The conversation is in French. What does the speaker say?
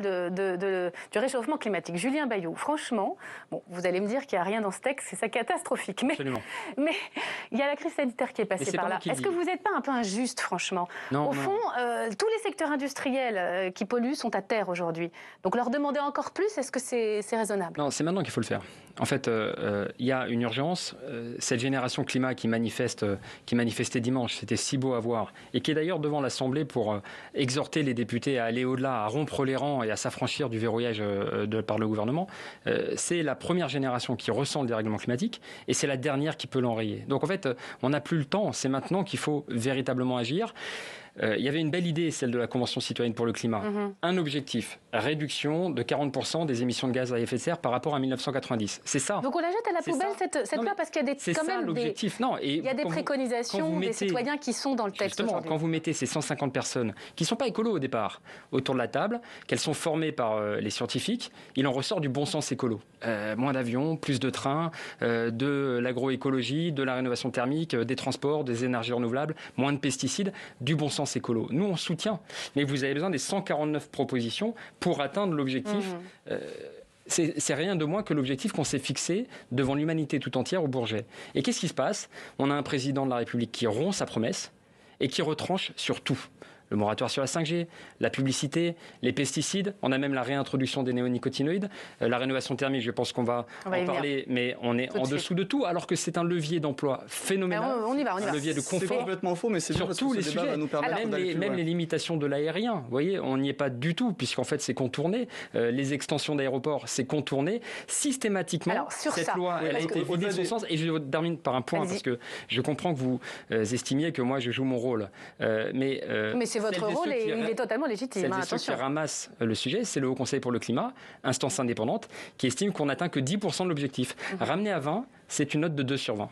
du réchauffement climatique. Julien Bayou, franchement, bon, vous allez me dire qu'il n'y a rien dans ce texte, c'est ça catastrophique, mais il y a la crise sanitaire qui est passée par là. Est-ce que vous n'êtes pas un peu injuste, franchement? Non, Au fond, tous les secteurs industriels qui polluent sont à terre aujourd'hui. Donc leur demander encore plus, est-ce que c'est raisonnable? Non, c'est maintenant qu'il faut le faire. En fait, il y a une urgence. Cette génération climat qui manifestait dimanche, c'était si beau à voir, et qui est d'ailleurs devant l'Assemblée pour exhorter les députés à aller au-delà, à rompre les rangs et à s'affranchir du verrouillage par le gouvernement. C'est la première génération qui ressent le dérèglement climatique et c'est la dernière qui peut l'enrayer. Donc en fait, on n'a plus le temps. C'est maintenant qu'il faut véritablement agir. Il y avait une belle idée, celle de la Convention citoyenne pour le climat. Un objectif, réduction de 40% des émissions de gaz à effet de serre par rapport à 1990. C'est ça. Donc on la jette à la poubelle, cette loi, parce qu'il y a quand même il y a des préconisations des citoyens qui sont dans le texte aujourd'hui. Quand vous mettez ces 150 personnes, qui ne sont pas écolos au départ, autour de la table, qu'elles sont formées par les scientifiques, il en ressort du bon sens écolo. Moins d'avions, plus de trains, de l'agroécologie, de la rénovation thermique, des transports, des énergies renouvelables, moins de pesticides, du bon sens écolo. Nous, on soutient. Mais vous avez besoin des 149 propositions pour atteindre l'objectif. C'est rien de moins que l'objectif qu'on s'est fixé devant l'humanité tout entière au Bourget. Et qu'est-ce qui se passe? On a un président de la République qui rompt sa promesse et qui retranche sur tout. Le moratoire sur la 5G, la publicité, les pesticides, on a même la réintroduction des néonicotinoïdes, la rénovation thermique, je pense qu'on va en parler, mais on est en dessous de tout, alors que c'est un levier d'emploi phénoménal, on y va. Un levier de confort. C'est complètement faux, mais c'est sur tous les sujets, même les limitations de l'aérien, vous voyez, on n'y est pas du tout, puisqu'en fait c'est contourné, les extensions d'aéroports, c'est contourné, systématiquement. Alors, sur cette ça, loi, elle a été vidée de son sens, et je termine par un point, parce que je comprends que vous estimiez que moi je joue mon rôle, mais c'est votre rôle et il est totalement légitime. Ceux qui ramassent le sujet, c'est le Haut Conseil pour le climat, instance indépendante, qui estime qu'on n'atteint que 10% de l'objectif. Ramener à 20, c'est une note de 2 sur 20.